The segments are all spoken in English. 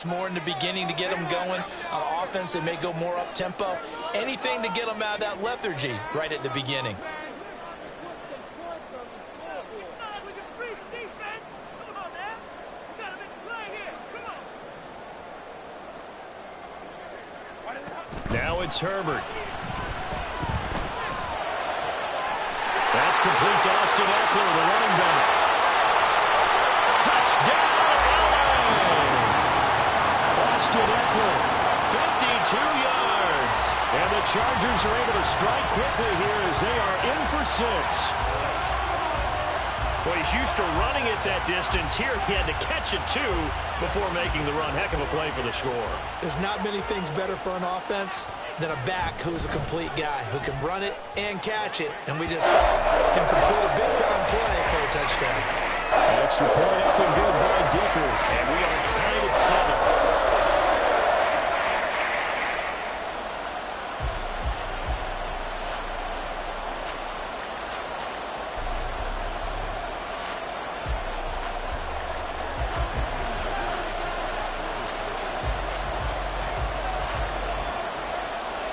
more in the beginning to get them going. On offense, they may go more up-tempo. Anything to get them out of that lethargy right at the beginning. Now it's Herbert. That's complete to Austin Eckler, the running back. Touchdown, LA! Austin Eckler, 52 yards. And the Chargers are able to strike quickly here as they are in for 6. Well, he's used to running it that distance. Here he had to catch it, too, before making the run. Heck of a play for the score. There's not many things better for an offense than a back who's a complete guy who can run it and catch it. And we just saw him complete a big-time play for a touchdown. Extra point up and good by Dicker. And we are tied at 7.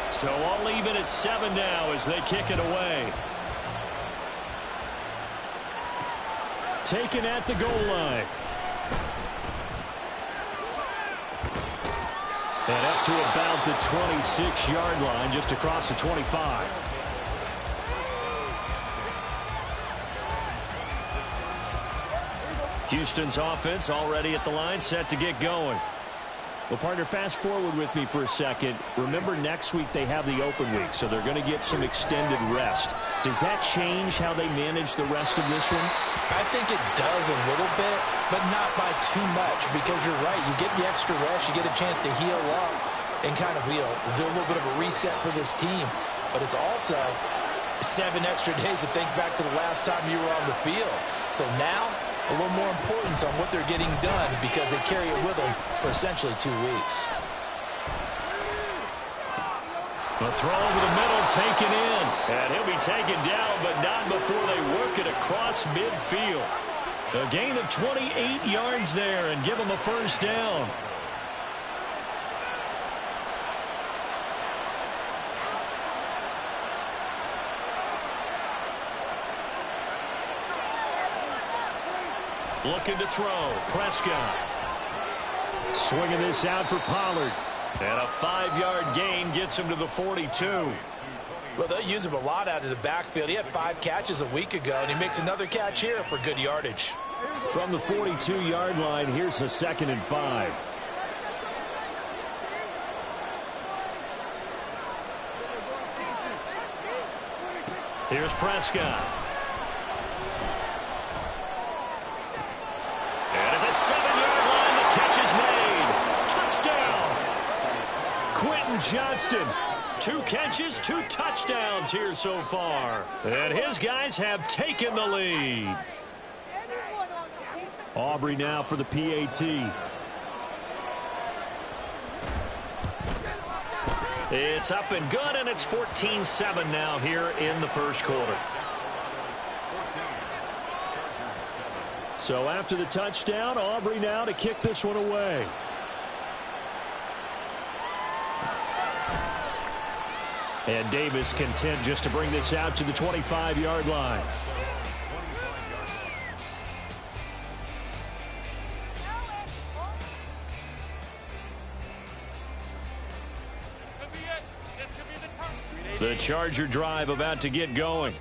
So all even at 7 now as they kick it away. Taken at the goal line. And up to about the 26-yard line, just across the 25. Houston's offense already at the line, set to get going. Well, partner, fast forward with me for a second. Remember, next week they have the open week, so they're going to get some extended rest. Does that change how they manage the rest of this one? I think it does a little bit, but not by too much, because you're right. You get the extra rest, you get a chance to heal up and kind of do a little bit of a reset for this team. But it's also 7 extra days to think back to the last time you were on the field. So now, a little more importance on what they're getting done because they carry it with them for essentially 2 weeks. A throw over the middle, taken in. And he'll be taken down, but not before they work it across midfield. A gain of 28 yards there and give them a first down. Looking to throw. Prescott. Swinging this out for Pollard. And a 5-yard gain gets him to the 42. Well, they'll use him a lot out of the backfield. He had 5 catches a week ago, and he makes another catch here for good yardage. From the 42-yard line, here's a 2nd and 5. Here's Prescott. And at the 7-yard line, the catch is made. Touchdown! Quentin Johnston. 2 catches, 2 touchdowns here so far. And his guys have taken the lead. Aubrey now for the PAT. It's up and good, and it's 14-7 now here in the first quarter. So after the touchdown, Aubrey now to kick this one away. And Davis content just to bring this out to the 25-yard line. The Charger drive about to get going.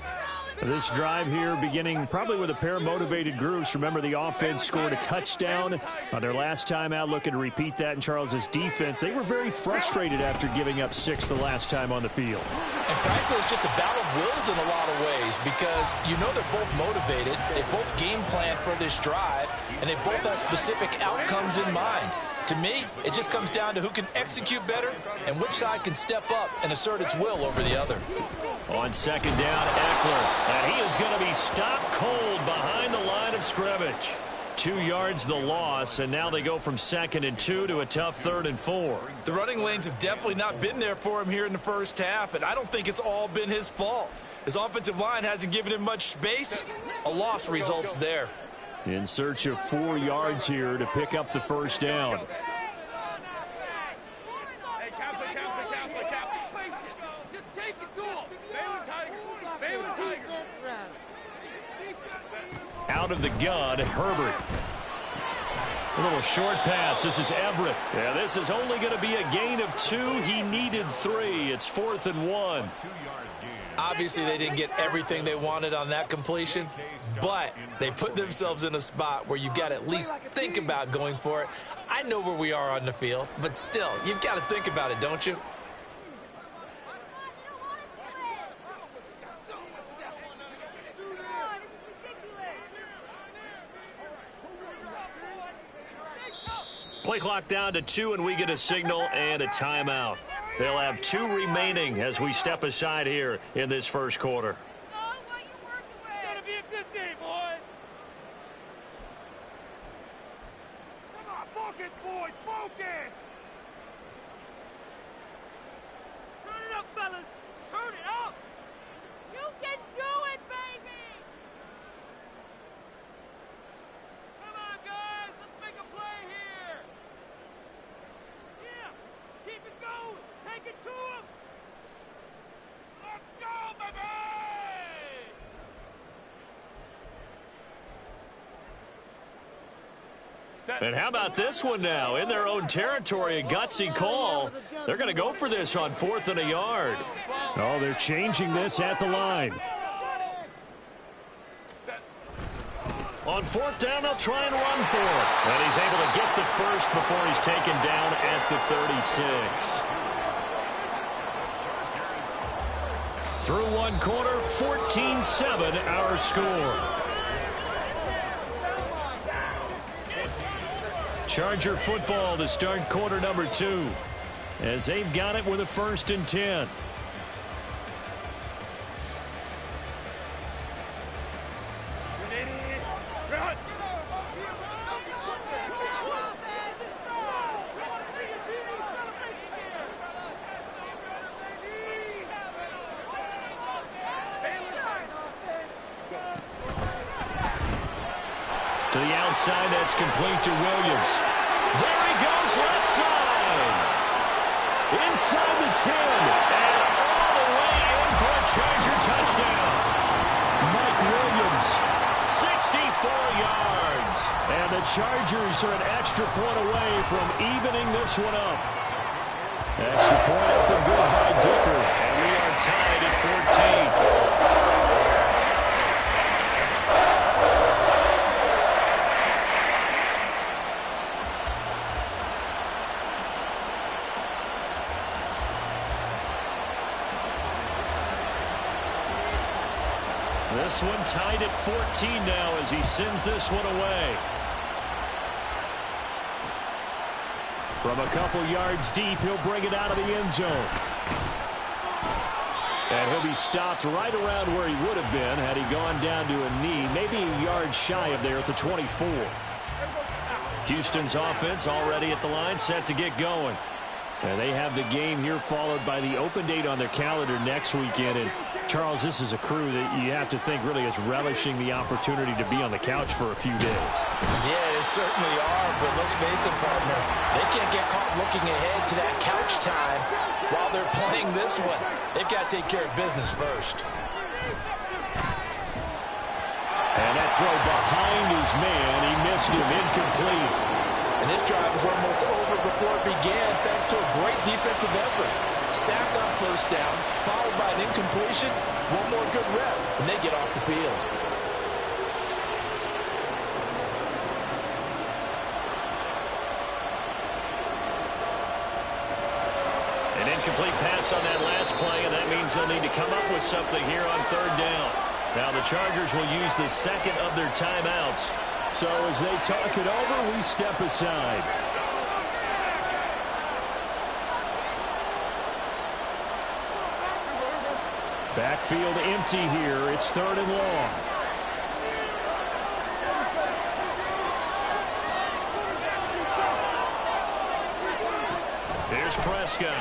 This drive here beginning probably with a pair of motivated groups. Remember, the offense scored a touchdown on their last time out, looking to repeat that in Charles's defense. They were very frustrated after giving up 6 the last time on the field. And frankly, it's just a battle of wills in a lot of ways because you know they're both motivated. They both game plan for this drive, and they both have specific outcomes in mind. To me, it just comes down to who can execute better and which side can step up and assert its will over the other. On 2nd down, Eckler. And he is going to be stopped cold behind the line of scrimmage. 2 yards the loss, and now they go from 2nd and 2 to a tough 3rd and 4. The running lanes have definitely not been there for him here in the first half, and I don't think it's all been his fault. His offensive line hasn't given him much space. A loss results there. In search of 4 yards here to pick up the first down. out of the gun, Herbert. A little short pass. This is Everett. Yeah, this is only going to be a gain of 2. He needed 3. It's 4th and 1. Obviously, they didn't get everything they wanted on that completion, but they put themselves in a spot where you've got to at least think about going for it. I know where we are on the field, but still, you've got to think about it, don't you? Play clock down to 2, and we get a signal and a timeout. They'll have 2 remaining as we step aside here in this first quarter. It's gonna be a good day, boys. Come on, focus, boys, focus. Turn it up, fellas. Turn it up. You can do it, baby. Come on, guys. Let's make a play here. Yeah, keep it going. Take it to him. Let's go, baby. And how about this one now? In their own territory, a gutsy call. They're going to go for this on 4th and a yard. Oh, they're changing this at the line. On 4th down, they'll try and run for it. And he's able to get the first before he's taken down at the 36. Through one quarter, 14-7 our score. Charger football to start quarter number 2 as they've got it with a 1st and 10. To the outside, that's complete to Williams. There he goes, left side. Inside the 10, and all the way in for a Charger touchdown. Mike Williams, 64 yards. And the Chargers are an extra point away from evening this one up. Extra point up and good by Dicker, and we are tied at 14. This one tied at 14 now as he sends this one away. From a couple yards deep, he'll bring it out of the end zone. And he'll be stopped right around where he would have been had he gone down to a knee, maybe a yard shy of there at the 24. Houston's offense already at the line, set to get going. And they have the game here followed by the open date on their calendar next weekend. And Charles, this is a crew that you have to think really is relishing the opportunity to be on the couch for a few days. Yeah, they certainly are, but let's face it, partner, they can't get caught looking ahead to that couch time while they're playing this one. They've got to take care of business first. And that throw behind his man, he missed him, incomplete. And this drive is almost over before it began thanks to a great defensive effort. Sacked on 1st down, followed by an incompletion. One more good rep, and they get off the field. An incomplete pass on that last play, and that means they'll need to come up with something here on 3rd down. Now the Chargers will use the second of their timeouts. So as they talk it over, we step aside. Backfield empty here. It's 3rd and long. Here's Prescott.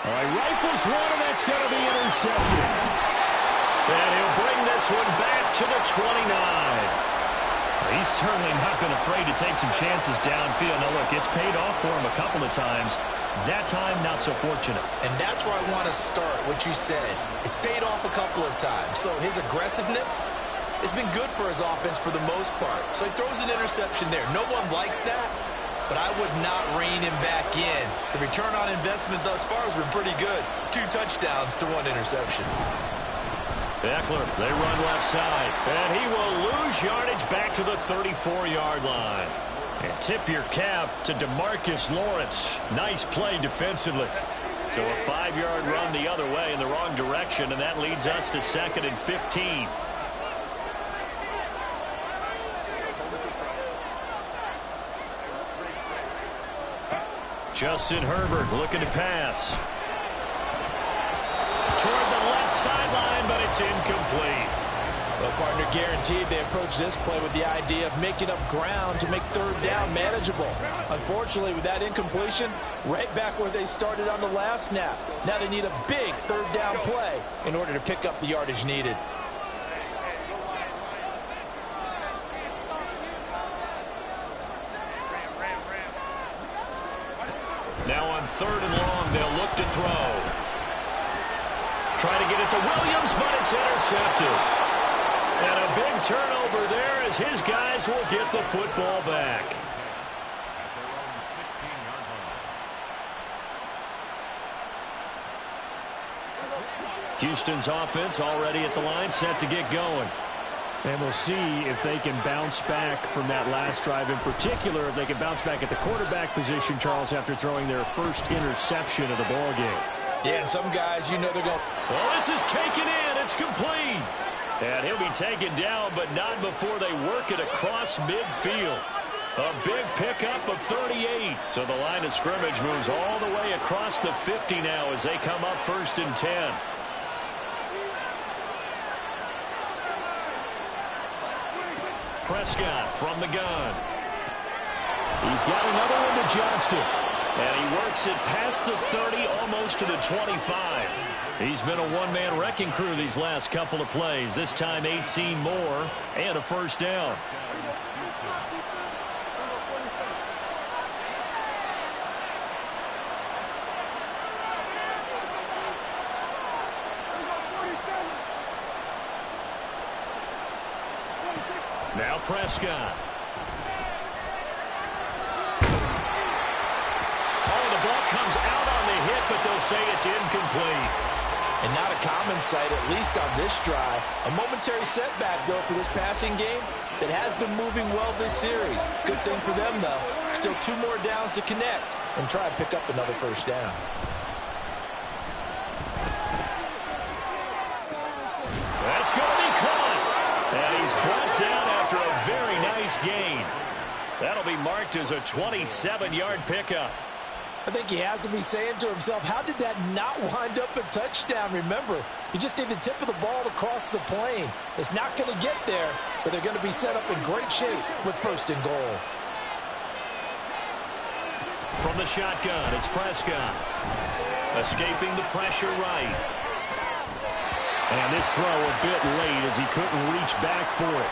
All right, rifles one, and that's going to be intercepted. And he'll bring this one back to the 29. He's certainly not been afraid to take some chances downfield. Now, look, it's paid off for him a couple of times. That time, not so fortunate. And that's where I want to start, what you said. It's paid off a couple of times. So his aggressiveness has been good for his offense for the most part. So he throws an interception there. No one likes that, but I would not rein him back in. The return on investment thus far has been pretty good. 2 touchdowns to 1 interception. Eckler, they run left side, and he will lose yardage back to the 34-yard line. And tip your cap to DeMarcus Lawrence. Nice play defensively. So a 5-yard run the other way in the wrong direction, and that leads us to 2nd and 15. Justin Herbert looking to pass. Toward the left sideline, but it's incomplete. Well, partner, guaranteed they approach this play with the idea of making up ground to make 3rd down manageable. Unfortunately, with that incompletion, right back where they started on the last snap. Now they need a big 3rd down play in order to pick up the yardage needed. Now on 3rd and long, they'll look to throw. Try to get it to Williams, but it's intercepted. And a big turnover there as his guys will get the football back. Houston's offense already at the line, set to get going. And we'll see if they can bounce back from that last drive. In particular, if they can bounce back at the quarterback position, Charles, after throwing their first interception of the ball game. Yeah, and some guys, you know they're going. Well, this is taken in. It's complete. And he'll be taken down, but not before they work it across midfield. A big pickup of 38. So the line of scrimmage moves all the way across the 50 now as they come up 1st and 10. Prescott from the gun. He's got another one to Johnston. And he works it past the 30, almost to the 25. He's been a one-man wrecking crew these last couple of plays. This time 18 more and a 1st down. Now Prescott. Oh, the ball comes out on the hit, but they'll say it's incomplete. And not a common sight, at least on this drive. A momentary setback, though, for this passing game that has been moving well this series. Good thing for them, though. Still 2 more downs to connect and try and pick up another 1st down. That's going to be caught. And he's brought down after a very nice gain. That'll be marked as a 27-yard pickup. I think he has to be saying to himself, how did that not wind up a touchdown? Remember, you just need the tip of the ball to cross the plane. It's not going to get there, but they're going to be set up in great shape with 1st and goal. From the shotgun, it's Prescott. Escaping the pressure right. And this throw a bit late as he couldn't reach back for it.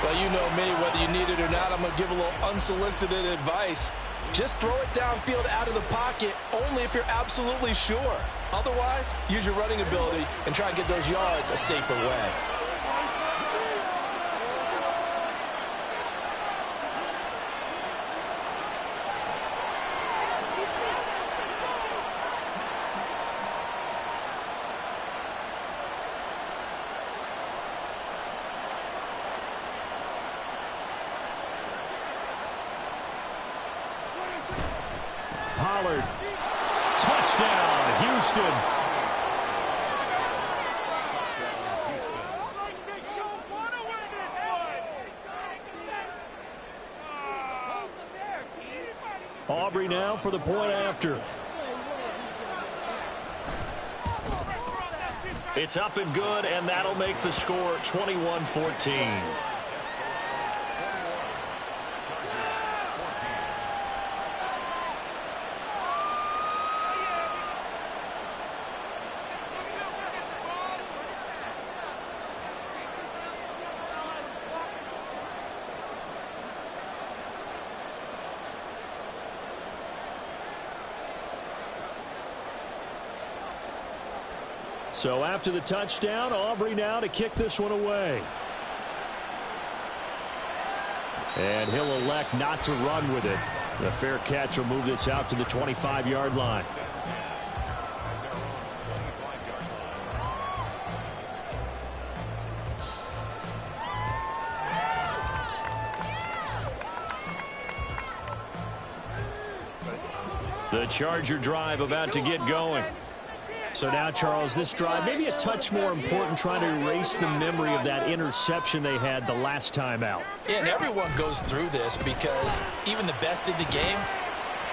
Well, you know me, whether you need it or not, I'm going to give a little unsolicited advice. Just throw it downfield out of the pocket only if you're absolutely sure. Otherwise, use your running ability and try and get those yards a safer way. Pollard. Touchdown, Houston. Aubrey now for the point after. It's up and good, and that'll make the score 21-14. So after the touchdown, Aubrey now to kick this one away. And he'll elect not to run with it. The fair catch will move this out to the 25-yard line. The Charger drive about to get going. So now, Charles, this drive maybe a touch more important, trying to erase the memory of that interception they had the last time out. Yeah, and everyone goes through this because even the best in the game,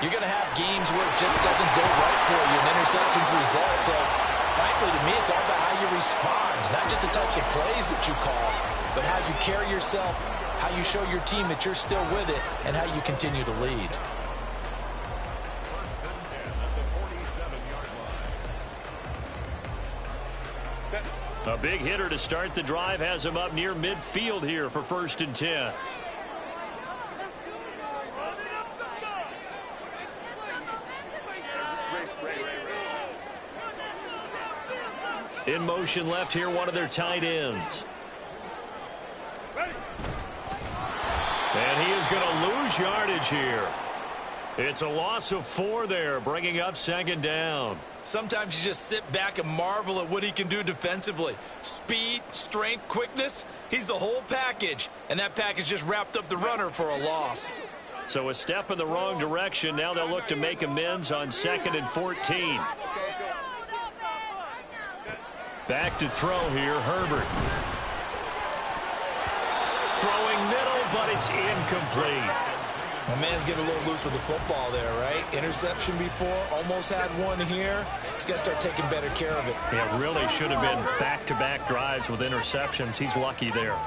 you're going to have games where it just doesn't go right for you and interceptions result. So, frankly, to me, it's all about how you respond, not just the types of plays that you call, but how you carry yourself, how you show your team that you're still with it, and how you continue to lead. A big hitter to start the drive has him up near midfield here for 1st and 10. In motion left here, one of their tight ends. And he is going to lose yardage here. It's a loss of 4 there, bringing up 2nd down. Sometimes you just sit back and marvel at what he can do defensively. Speed, strength, quickness, he's the whole package. And that package just wrapped up the runner for a loss. So a step in the wrong direction. Now they'll look to make amends on 2nd and 14. Back to throw here, Herbert. Throwing middle, but it's incomplete. My man's getting a little loose with the football there, right? Interception before, almost had one here. He's got to start taking better care of it. Yeah, really should have been back-to-back drives with interceptions. He's lucky there.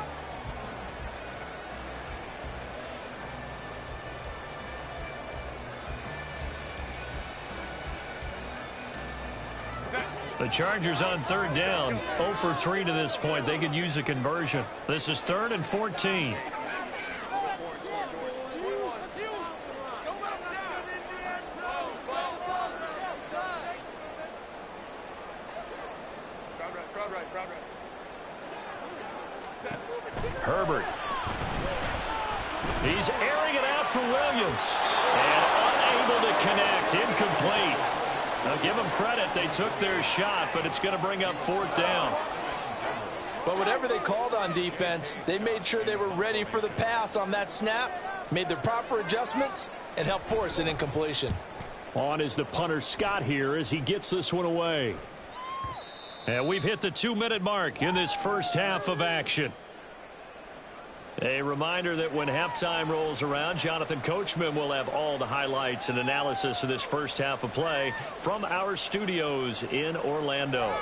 The Chargers on 3rd down, 0 for 3 to this point. They could use a conversion. This is 3rd and 14. Herbert. He's airing it out for Williams. And unable to connect. Incomplete. Now give them credit. They took their shot, but it's going to bring up 4th down. But whatever they called on defense, they made sure they were ready for the pass on that snap, made the proper adjustments, and helped force an incompletion. On is the punter Scott here as he gets this one away. And we've hit the 2-minute mark in this first half of action. A reminder that when halftime rolls around, Jonathan Coachman will have all the highlights and analysis of this first half of play from our studios in Orlando.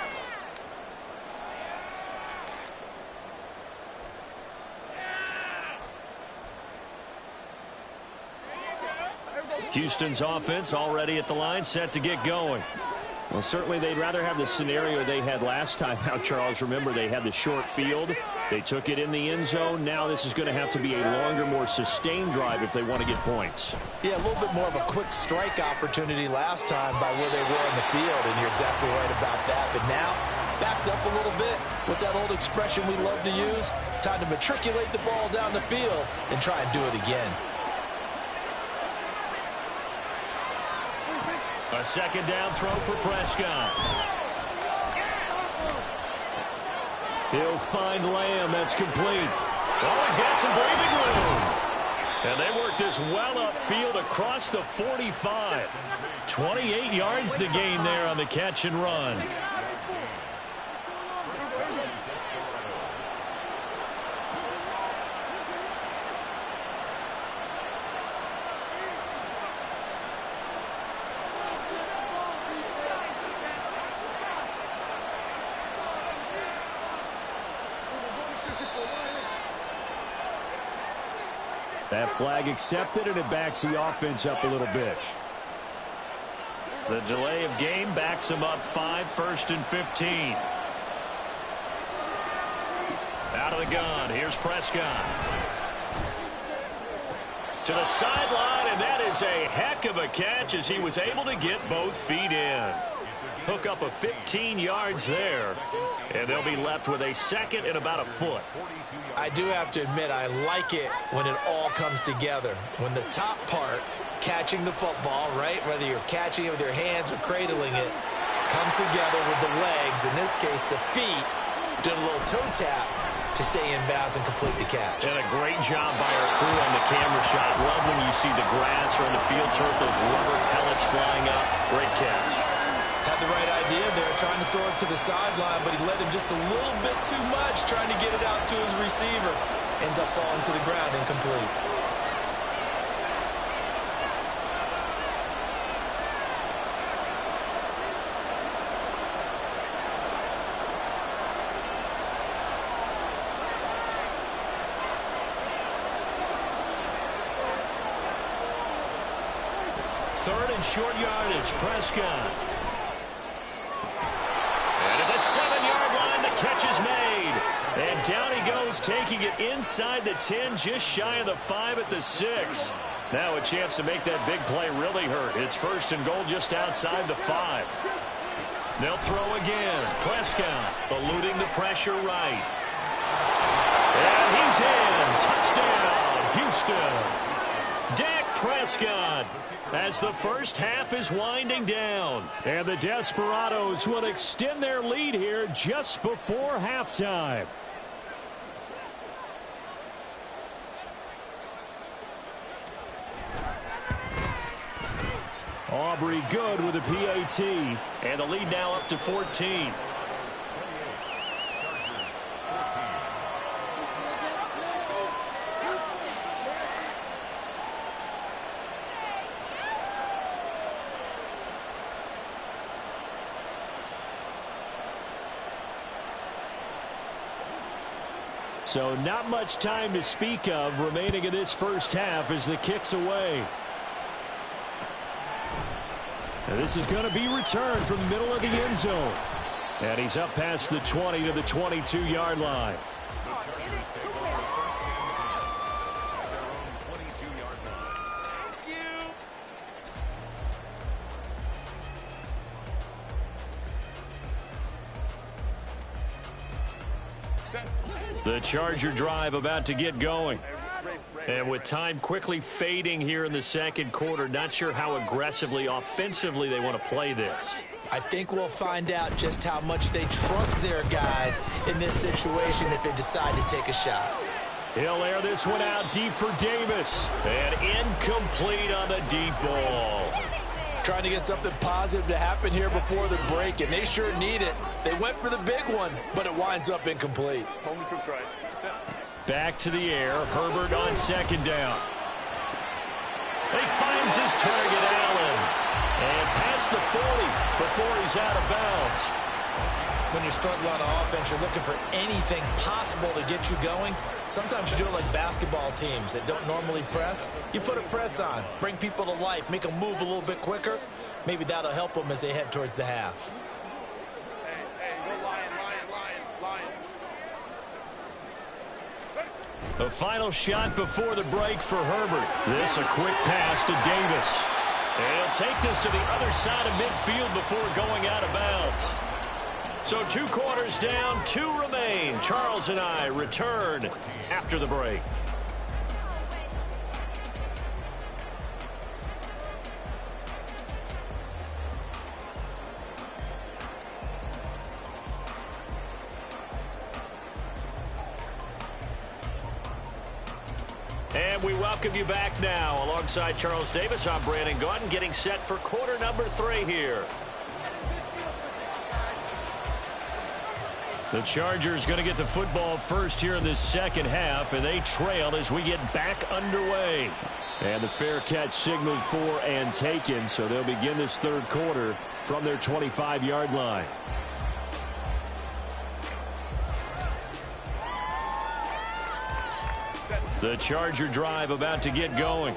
Houston's offense already at the line, set to get going. Well, certainly they'd rather have the scenario they had last time out, Charles. Remember, they had the short field. They took it in the end zone. Now this is going to have to be a longer, more sustained drive if they want to get points. Yeah, a little bit more of a quick strike opportunity last time by where they were on the field, and you're exactly right about that. But now, backed up a little bit. What's that old expression we love to use? Time to matriculate the ball down the field and try and do it again. A 2nd down throw for Prescott. He'll find Lamb. That's complete. Oh, he's got some breathing room. And they work this well upfield across the 45. 28 yards the gain there on the catch and run. That flag accepted, and it backs the offense up a little bit. The delay of game backs them up 5, 1st and 15. Out of the gun, here's Prescott. To the sideline, and that is a heck of a catch as he was able to get both feet in. Hook up a 15 yards there, and they'll be left with a second and about a foot. I do have to admit, I like it when it all comes together. When the top part, catching the football, right, whether you're catching it with your hands or cradling it, comes together with the legs, in this case the feet, doing a little toe tap to stay in bounds and complete the catch. And a great job by our crew on the camera shot. Love when you see the grass or on the field turf, those rubber pellets flying up. Great catch. Had the right idea there, trying to throw it to the sideline, but he led him just a little bit too much, trying to get it out to his receiver. Ends up falling to the ground, incomplete. Third and short yardage, Prescott. And at the 7-yard line, the catch is made. And down he goes, taking it inside the 10, just shy of the 5 at the 6. Now a chance to make that big play really hurt. It's first and goal just outside the 5. They'll throw again. Prescott eluding the pressure right. And he's in. Touchdown, Houston. Dak Prescott, as the first half is winding down. And the Desperados will extend their lead here just before halftime. Aubrey good with a PAT. And the lead now up to 14. So not much time to speak of remaining in this first half as the kick's away. And this is going to be returned from the middle of the end zone. And he's up past the 20 to the 22-yard line. The Charger drive about to get going. And with time quickly fading here in the second quarter, not sure how aggressively, offensively they want to play this. I think we'll find out just how much they trust their guys in this situation if they decide to take a shot. He'll air this one out deep for Davis. And incomplete on the deep ball. Trying to get something positive to happen here before the break, and they sure need it. They went for the big one, but it winds up incomplete. Back to the air. Herbert on second down. He finds his target, Allen. And past the 40 before he's out of bounds. When you're struggling on offense, you're looking for anything possible to get you going. Sometimes you do it like basketball teams that don't normally press. You put a press on, bring people to life, make them move a little bit quicker. Maybe that'll help them as they head towards the half. The final shot before the break for Herbert. This a quick pass to Davis. And he'll take this to the other side of midfield before going out of bounds. So 2 quarters down, 2 remain. Charles and I return after the break. And we welcome you back now. Alongside Charles Davis, I'm Brandon Gaudin, getting set for quarter number 3 here. The Chargers going to get the football first here in this second half, and they trail as we get back underway. And the fair catch signaled for and taken, so they'll begin this third quarter from their 25-yard line. The Charger drive about to get going.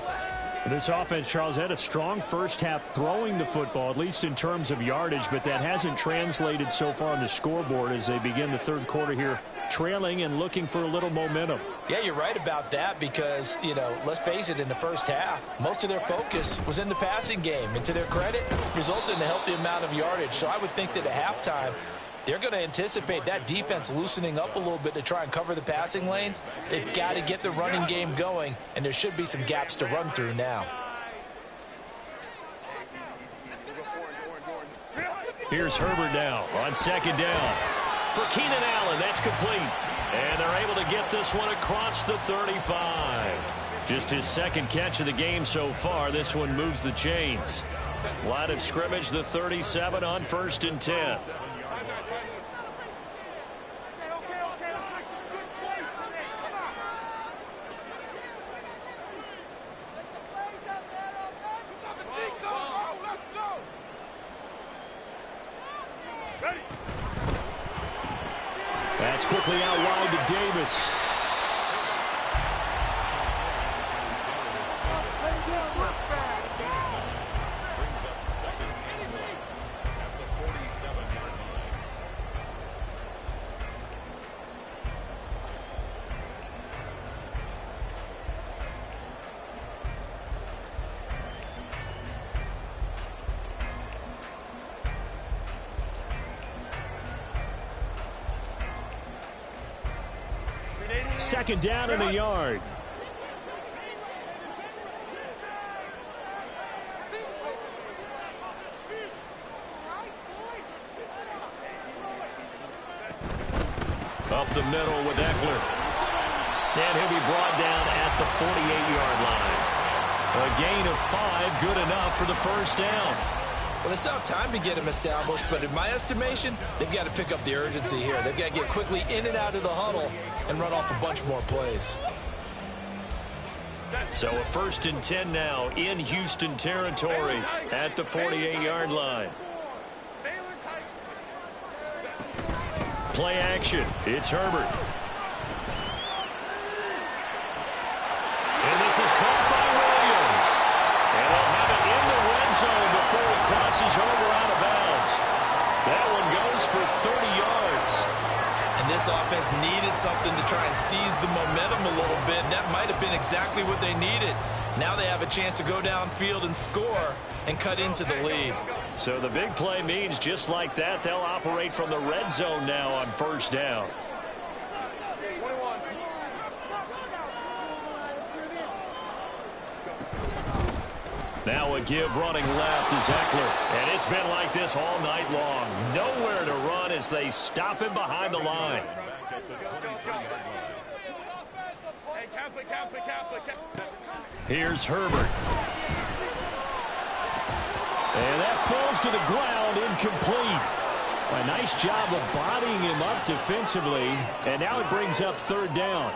This offense, Charles, had a strong first half throwing the football, at least in terms of yardage, but that hasn't translated so far on the scoreboard as they begin the third quarter here, trailing and looking for a little momentum. Yeah, you're right about that because, you know, let's face it, in the first half, most of their focus was in the passing game. And to their credit, resulted in a healthy amount of yardage. So I would think that at halftime, they're going to anticipate that defense loosening up a little bit to try and cover the passing lanes. They've got to get the running game going, and there should be some gaps to run through now. Here's Herbert now on second down. For Keenan Allen, that's complete. And they're able to get this one across the 35. Just his second catch of the game so far. This one moves the chains. Line of scrimmage, the 37 on 1st and 10. That's quickly out wide to Davis. Second down in the yard. Up the middle with Eckler. And he'll be brought down at the 48-yard line. A gain of 5, good enough for the first down. Well, they still have time to get him established, but in my estimation, they've got to pick up the urgency here. They've got to get quickly in and out of the huddle and run off a bunch more plays. So a 1st and 10 now in Houston territory at the 48-yard line. Play action. It's Herbert. And this is caught by Williams. And they'll have it in the red zone before it crosses over out of bounds. That one goes for 30 yards. And this offense needed something to try and seize the momentum a little bit. That might have been exactly what they needed. Now they have a chance to go downfield and score and cut into the lead. So the big play means just like that, they'll operate from the red zone now on 1st down. Now a give running left is Eckler. And it's been like this all night long. Nowhere to run as they stop him behind the line. Here's Herbert. And that falls to the ground, incomplete. A nice job of bodying him up defensively. And now it brings up 3rd down.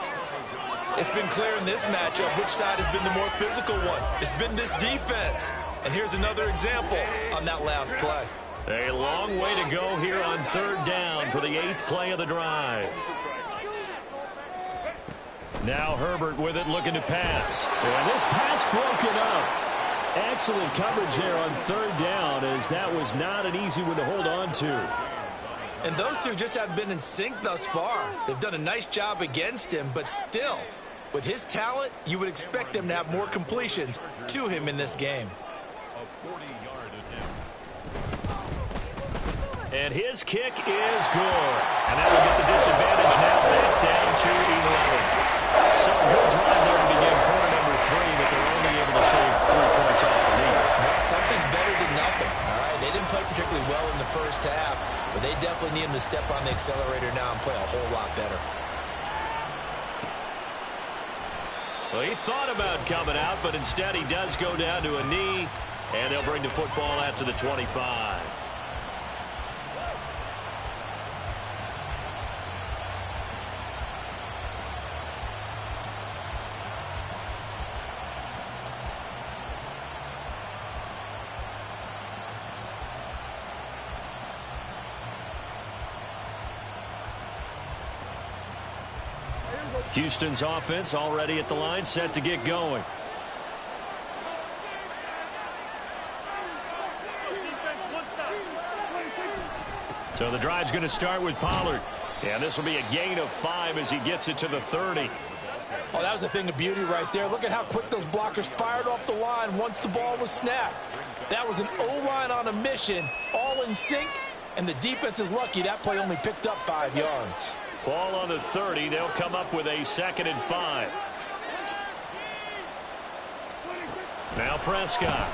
It's been clear in this matchup which side has been the more physical one. It's been this defense. And here's another example on that last play. A long way to go here on 3rd down for the 8th play of the drive. Now Herbert with it, looking to pass. And this pass broken up. Excellent coverage there on 3rd down, as that was not an easy one to hold on to. And those two just haven't been in sync thus far. They've done a nice job against him, but still, with his talent, you would expect them to have more completions to him in this game. And his kick is good. And that will get the disadvantage now back down to 11. So a good drive there to begin quarter number 3, but they're only able to shave 3 points off the lead. Well, something's better than nothing, all right? They didn't play particularly well in the first half, but they definitely need him to step on the accelerator now and play a whole lot better. Well, he thought about coming out, but instead he does go down to a knee, and they'll bring the football out to the 25. Houston's offense already at the line, set to get going. So the drive's going to start with Pollard. And this will be a gain of 5 as he gets it to the 30. Oh, that was a thing of beauty right there. Look at how quick those blockers fired off the line once the ball was snapped. That was an O-line on a mission, all in sync, and the defense is lucky that play only picked up 5 yards. Ball on the 30. They'll come up with a 2nd and 5. Now Prescott.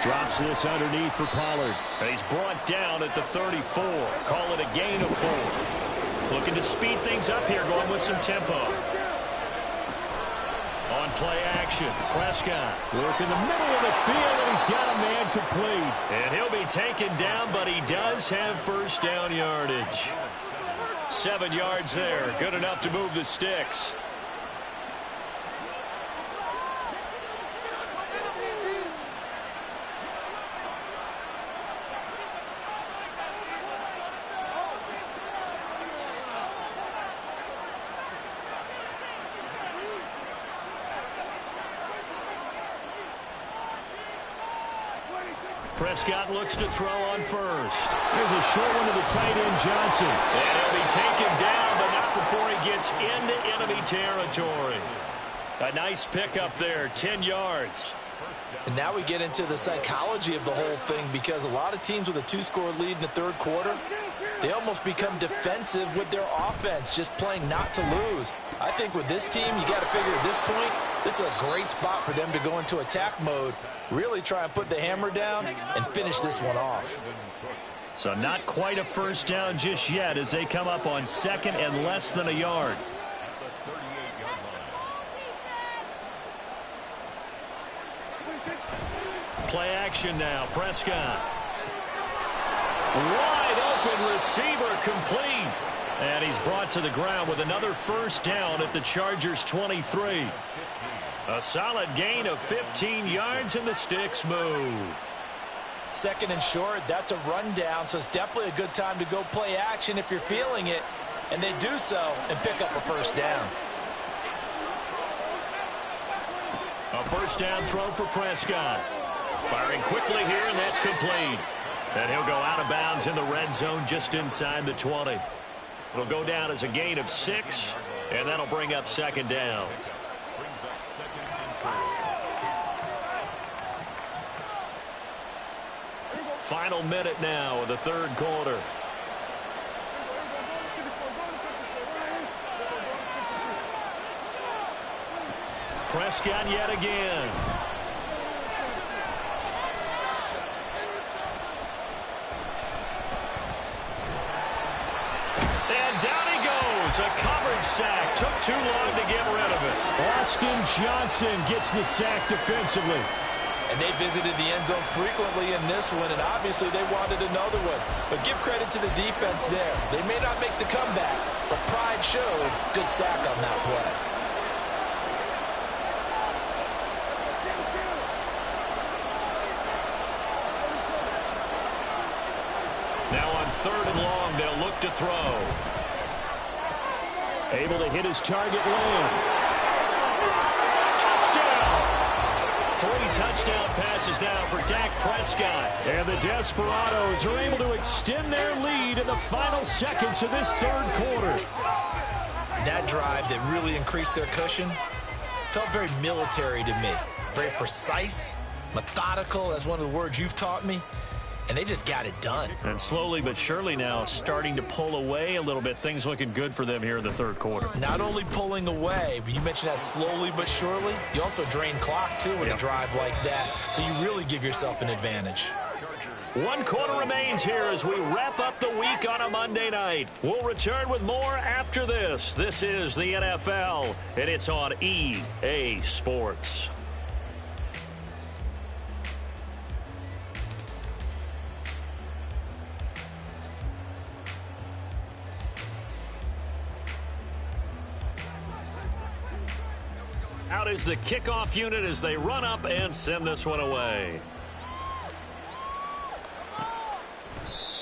Drops this underneath for Pollard. And he's brought down at the 34. Call it a gain of 4. Looking to speed things up here, going with some tempo. On play action, Prescott. Work in the middle of the field, and he's got a man complete. And he'll be taken down, but he does have first down yardage. 7 yards there. Good enough to move the sticks. Prescott looks to throw on first. There's a short one to the tight end, Johnson. And he'll be taken down, but not before he gets into enemy territory. A nice pickup there, 10 yards. And now we get into the psychology of the whole thing, because a lot of teams with a 2-score lead in the third quarter, they almost become defensive with their offense, just playing not to lose. I think with this team, you got to figure at this point, this is a great spot for them to go into attack mode, really try and put the hammer down and finish this one off. So not quite a first down just yet as they come up on 2nd and less than a yard. Play action now. Prescott. Wide open receiver complete. And he's brought to the ground with another first down at the Chargers 23. A solid gain of 15 yards, and the sticks move. 2nd and short, that's a rundown, so it's definitely a good time to go play action if you're feeling it. And they do so and pick up a first down. A first down throw for Prescott. Firing quickly here, and that's complete. And he'll go out of bounds in the red zone just inside the 20. It'll go down as a gain of 6, and that'll bring up 2nd down. Final minute now of the third quarter. Prescott yet again. And down he goes. A coverage sack. Took too long to get rid of it. Austin Johnson gets the sack defensively. And they visited the end zone frequently in this one, and obviously they wanted another one. But give credit to the defense there. They may not make the comeback, but pride showed. Good sack on that play. Now on 3rd and long, they'll look to throw. Able to hit his target lane. Touchdown! 3 touchdown passes now for Dak Prescott. And the Desperados are able to extend their lead in the final seconds of this third quarter. That drive that really increased their cushion felt very military to me. Very precise, methodical. That's one of the words you've taught me. And they just got it done. And slowly but surely now starting to pull away a little bit. Things looking good for them here in the third quarter. Not only pulling away, but you mentioned that slowly but surely. You also drain clock, too, with a drive like that. So you really give yourself an advantage. 1 quarter remains here as we wrap up the week on a Monday night. We'll return with more after this. This is the NFL, and it's on EA Sports. Out is the kickoff unit as they run up and send this one away.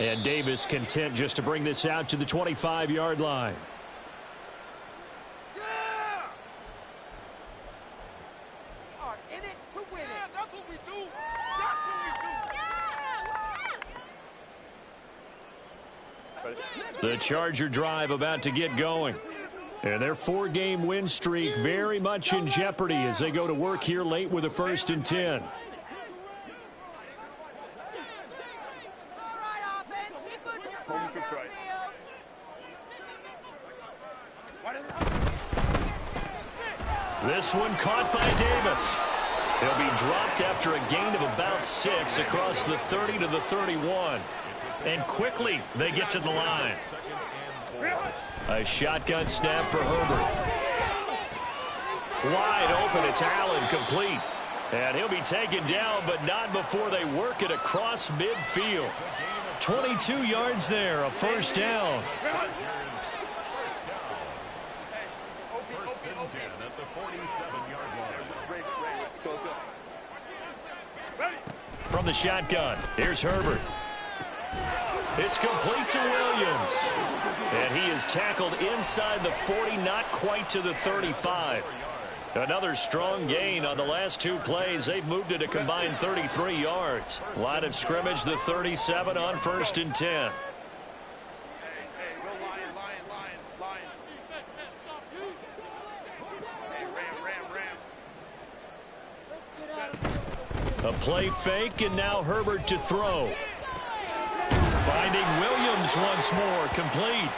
And Davis content just to bring this out to the 25-yard line. Yeah! We are in it to win it. Yeah, that's what we do. That's what we do. Yeah! The Charger drive about to get going. And their 4-game win streak very much in jeopardy as they go to work here late with a 1st and 10. This one caught by Davis. He'll be dropped after a gain of about 6 across the 30 to the 31. And quickly they get to the line. A shotgun snap for Herbert. Wide open, it's Allen, complete. And he'll be taken down, but not before they work it across midfield. 22 yards there, a 1st down. First and 10 at the 47-yard line. From the shotgun, here's Herbert. It's complete to Williams. And he is tackled inside the 40, not quite to the 35. Another strong gain on the last 2 plays. They've moved it a combined 33 yards. Line of scrimmage, the 37 on 1st and 10. A play fake, and now Herbert to throw. Finding Williams once more, complete.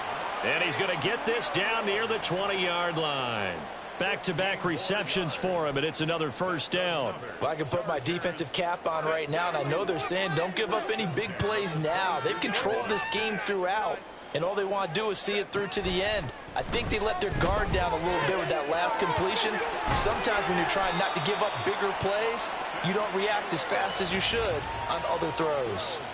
And he's going to get this down near the 20-yard line. Back-to-back receptions for him, and it's another 1st down. Well, I can put my defensive cap on right now, and I know they're saying don't give up any big plays now. They've controlled this game throughout, and all they want to do is see it through to the end. I think they let their guard down a little bit with that last completion. Sometimes when you're trying not to give up bigger plays, you don't react as fast as you should on other throws.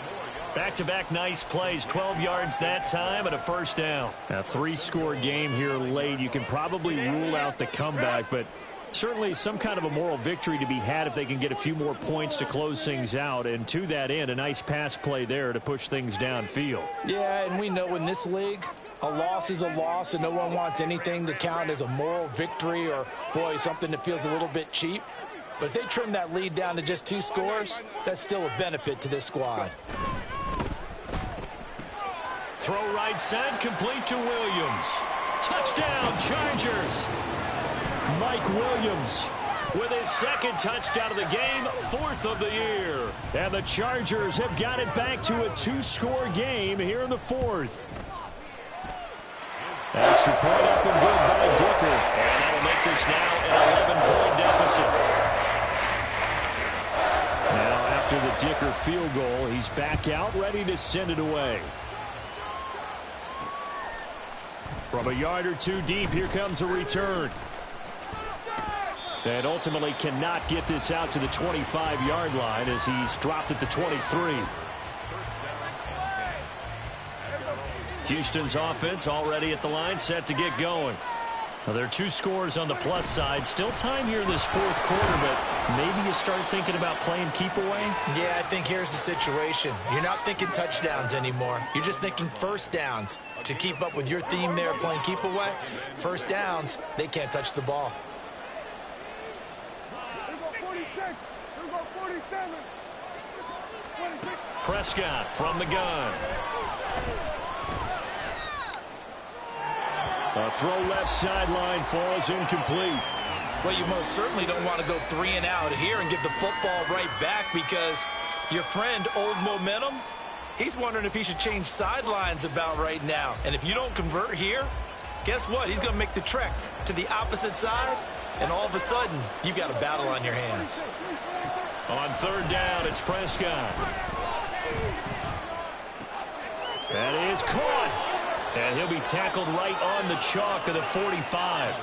Back-to-back nice plays, 12 yards that time and a 1st down. A 3-score game here late. You can probably rule out the comeback, but certainly some kind of a moral victory to be had if they can get a few more points to close things out. And to that end, a nice pass play there to push things downfield. Yeah, and we know in this league, a loss is a loss, and no one wants anything to count as a moral victory or, boy, something that feels a little bit cheap. But if they trim that lead down to just 2 scores, that's still a benefit to this squad. Throw right side, complete to Williams. Touchdown, Chargers. Mike Williams with his 2nd touchdown of the game, 4th of the year. And the Chargers have got it back to a 2-score game here in the 4th. Extra point up and good by Dicker. And that'll make this now an 11-point deficit. Now after the Dicker field goal, he's back out, ready to send it away. From a yard or 2 deep, here comes a return. And ultimately cannot get this out to the 25-yard line as he's dropped at the 23. Houston's offense already at the line, set to get going. Now, there are 2 scores on the plus side. Still time here in this 4th quarter, but maybe you start thinking about playing keep away? Yeah, I think here's the situation. You're not thinking touchdowns anymore. You're just thinking 1st downs. To keep up with your theme there, playing keep away, 1st downs, they can't touch the ball. Prescott from the gun. A throw left sideline falls incomplete. Well, you most certainly don't want to go 3 and out here and give the football right back because your friend, Old Momentum, he's wondering if he should change sidelines about right now. And if you don't convert here, guess what? He's going to make the trek to the opposite side, and all of a sudden, you've got a battle on your hands. On 3rd down, it's Prescott. That is caught. And he'll be tackled right on the chalk of the 45.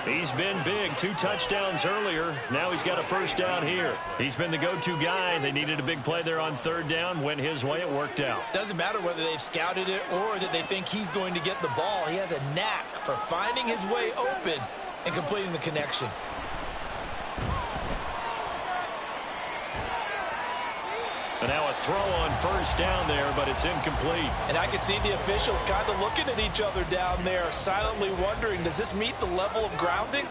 He's been big. 2 touchdowns earlier. Now he's got a 1st down here. He's been the go-to guy. They needed a big play there on 3rd down. Went his way. It worked out. Doesn't matter whether they've scouted it or that they think he's going to get the ball. He has a knack for finding his way open and completing the connection. And now a throw on 1st down there, but it's incomplete. And I can see the officials kind of looking at each other down there, silently wondering, does this meet the level of grounding?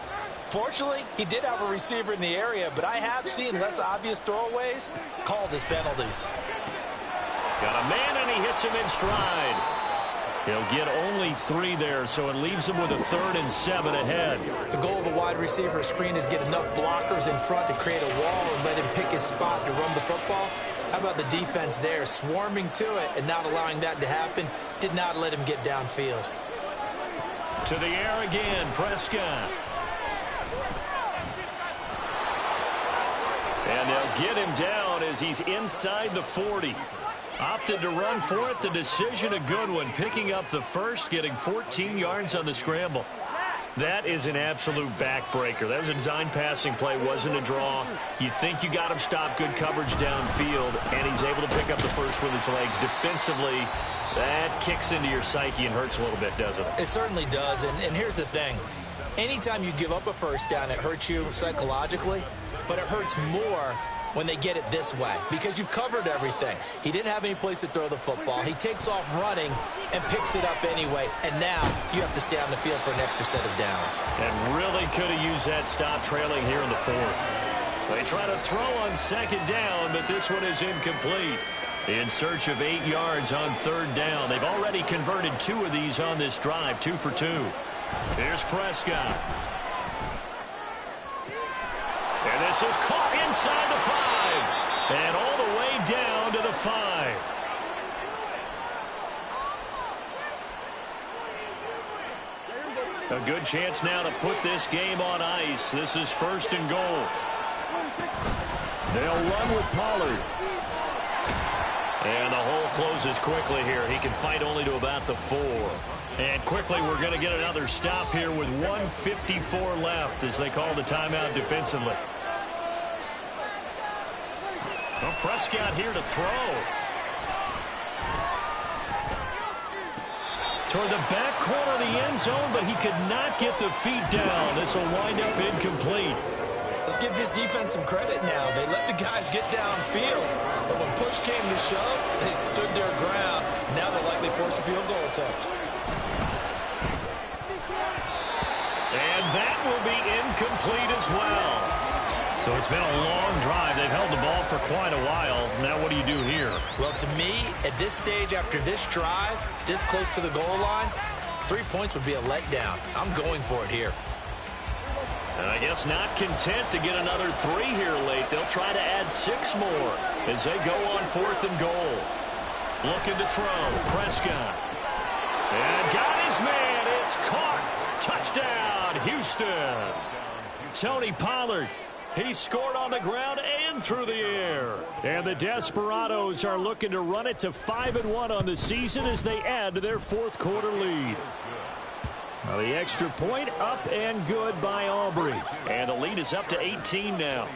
Fortunately, he did have a receiver in the area, but I have seen less obvious throwaways called as penalties. Got a man, and he hits him in stride. He'll get only 3 there, so it leaves him with a 3rd and 7 ahead. The goal of a wide receiver screen is get enough blockers in front to create a wall and let him pick his spot to run the football. How about the defense there, swarming to it and not allowing that to happen? Did not let him get downfield. To the air again, Prescott. And they'll get him down as he's inside the 40. Opted to run for it. The decision a good one. Picking up the first, getting 14 yards on the scramble. That is an absolute backbreaker. That was a design passing play. Wasn't a draw. You think you got him stopped. Good coverage downfield. And he's able to pick up the first with his legs. Defensively, that kicks into your psyche and hurts a little bit, doesn't it? It certainly does. And here's the thing. Anytime you give up a first down, it hurts you psychologically. But it hurts more when they get it this way, because you've covered everything. He didn't have any place to throw the football. He takes off running and picks it up anyway, and now you have to stay on the field for an extra set of downs. And really could have used that stop trailing here in the 4th. They try to throw on 2nd down, but this one is incomplete. In search of 8 yards on 3rd down. They've already converted 2 of these on this drive, 2 for 2. Here's Prescott. And this is caught inside the 5. And all the way down to the 5. A good chance now to put this game on ice. This is 1st and goal. They'll run with Pollard. And the hole closes quickly here. He can fight only to about the 4. And quickly we're going to get another stop here with 1:54 left as they call the timeout defensively. Well, Prescott here to throw. Toward the back corner of the end zone, but he could not get the feet down. This will wind up incomplete. Let's give this defense some credit now. They let the guys get downfield, but when push came to shove, they stood their ground. Now they'll likely force a field goal attempt. And that will be incomplete as well. So it's been a long drive. They've held the ball for quite a while. Now what do you do here? Well, to me, at this stage, after this drive, this close to the goal line, 3 points would be a letdown. I'm going for it here. And I guess not content to get another 3 here late. They'll try to add 6 more as they go on 4th and goal. Looking to throw. Prescott. And got his man. It's caught. Touchdown, Houston. Tony Pollard. He scored on the ground and through the air. And the Desperados are looking to run it to 5-1 on the season as they add to their 4th quarter lead. Now the extra point up and good by Aubrey. And the lead is up to 18 now.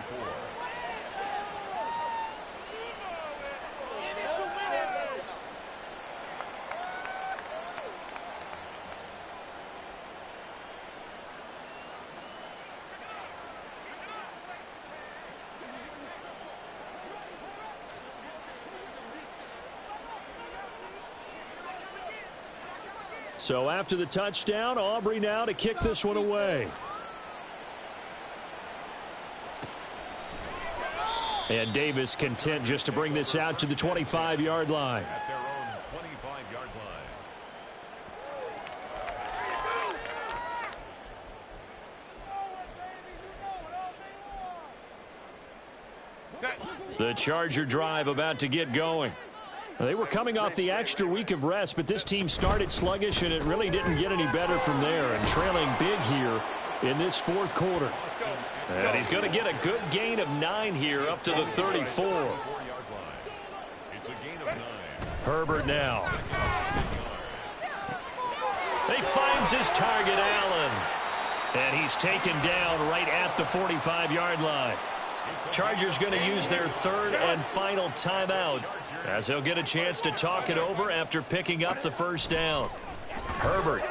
So after the touchdown, Aubrey now to kick this one away. And Davis content just to bring this out to the 25-yard line. At their own 25-yard line. The Charger drive about to get going. They were coming off the extra week of rest, but this team started sluggish, and it really didn't get any better from there. And trailing big here in this 4th quarter. And he's going to get a good gain of 9 here up to the 34. It's a gain of 9. Herbert now. He finds his target, Allen. And he's taken down right at the 45-yard line. Chargers going to use their 3rd and final timeout as they'll get a chance to talk it over after picking up the first down. Herbert.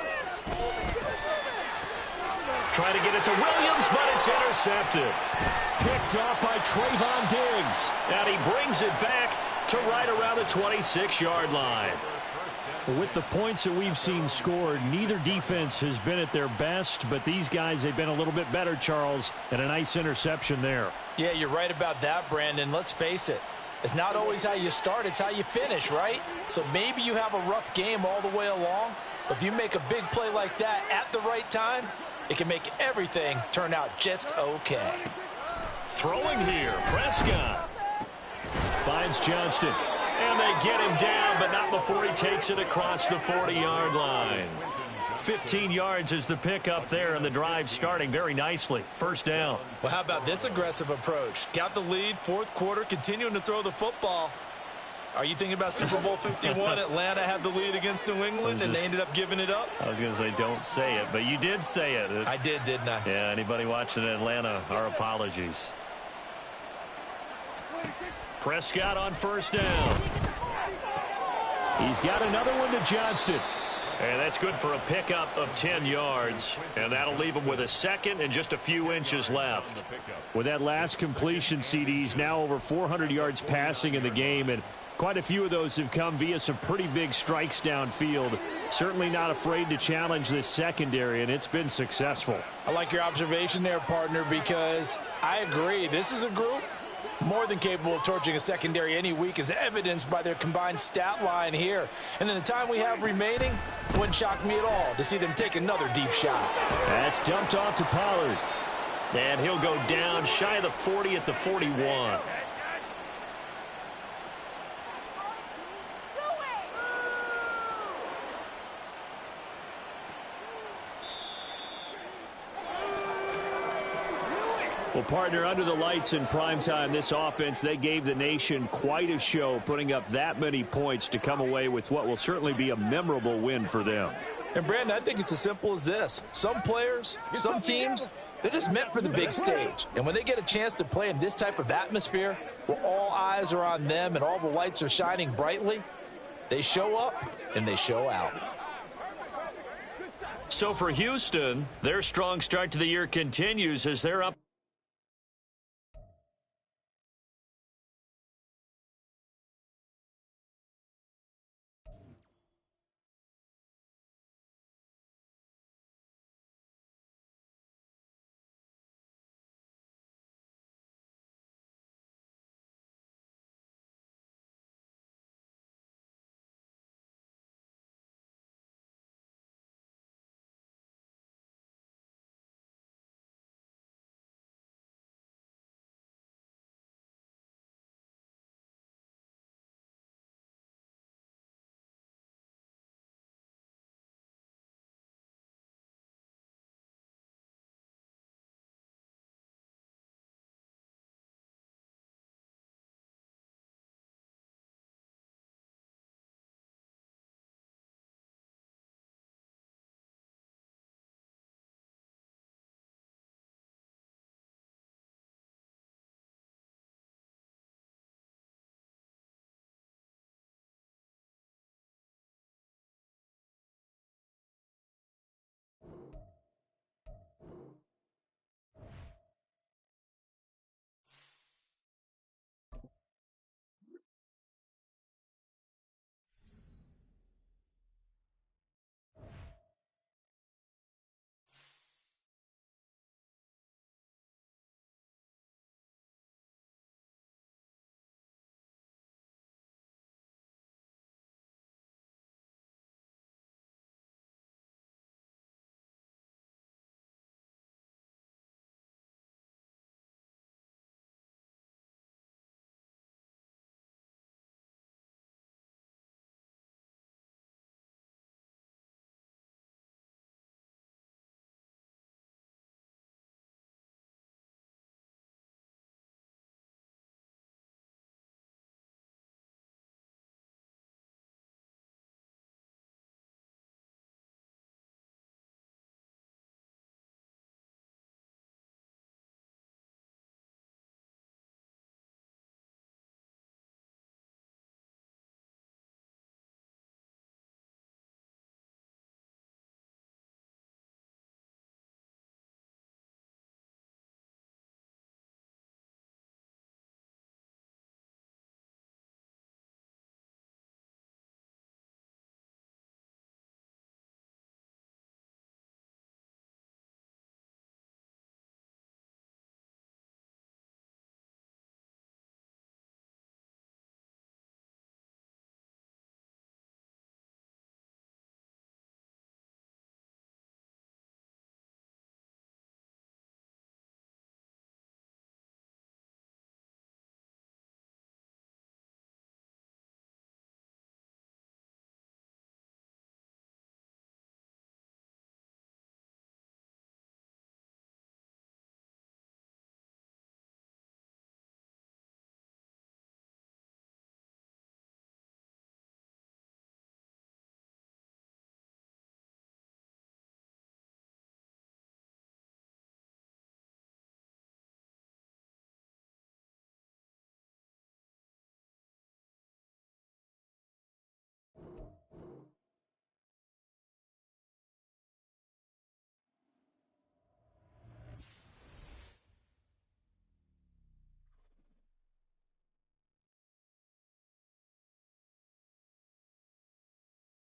Trying to get it to Williams, but it's intercepted. Picked off by Trayvon Diggs. And he brings it back to right around the 26-yard line. With the points that we've seen scored, neither defense has been at their best, but these guys, they've been a little bit better, Charles, and a nice interception there. Yeah, you're right about that, Brandon. Let's face it. It's not always how you start, it's how you finish, right? So maybe you have a rough game all the way along, but if you make a big play like that at the right time, it can make everything turn out just okay. Throwing here, Prescott. Finds Johnston. And they get him down, but not before he takes it across the 40-yard line. 15 yards is the pickup there, and the drive starting very nicely. First down. Well, how about this aggressive approach? Got the lead, fourth quarter, continuing to throw the football. Are you thinking about Super Bowl 51? Atlanta had the lead against New England, and they ended up giving it up? I was going to say don't say it, but you did say it. I did, didn't I? Yeah, anybody watching Atlanta, our apologies. Prescott on first down. He's got another one to Johnston. And that's good for a pickup of 10 yards. And that'll leave him with a second and just a few inches left. With that last completion, CD's now over 400 yards passing in the game, and quite a few of those have come via some pretty big strikes downfield. Certainly not afraid to challenge this secondary, and it's been successful. I like your observation there, partner, because I agree. This is a group more than capable of torching a secondary any week, as evidenced by their combined stat line here. And in the time we have remaining, wouldn't shock me at all to see them take another deep shot. That's dumped off to Pollard. And he'll go down shy of the 40 at the 41. Well, partner, under the lights in primetime, this offense, they gave the nation quite a show, putting up that many points to come away with what will certainly be a memorable win for them. And, Brandon, I think it's as simple as this. Some players, some teams, they're just meant for the big stage. And when they get a chance to play in this type of atmosphere, where all eyes are on them and all the lights are shining brightly, they show up and they show out. So for Houston, their strong start to the year continues as they're up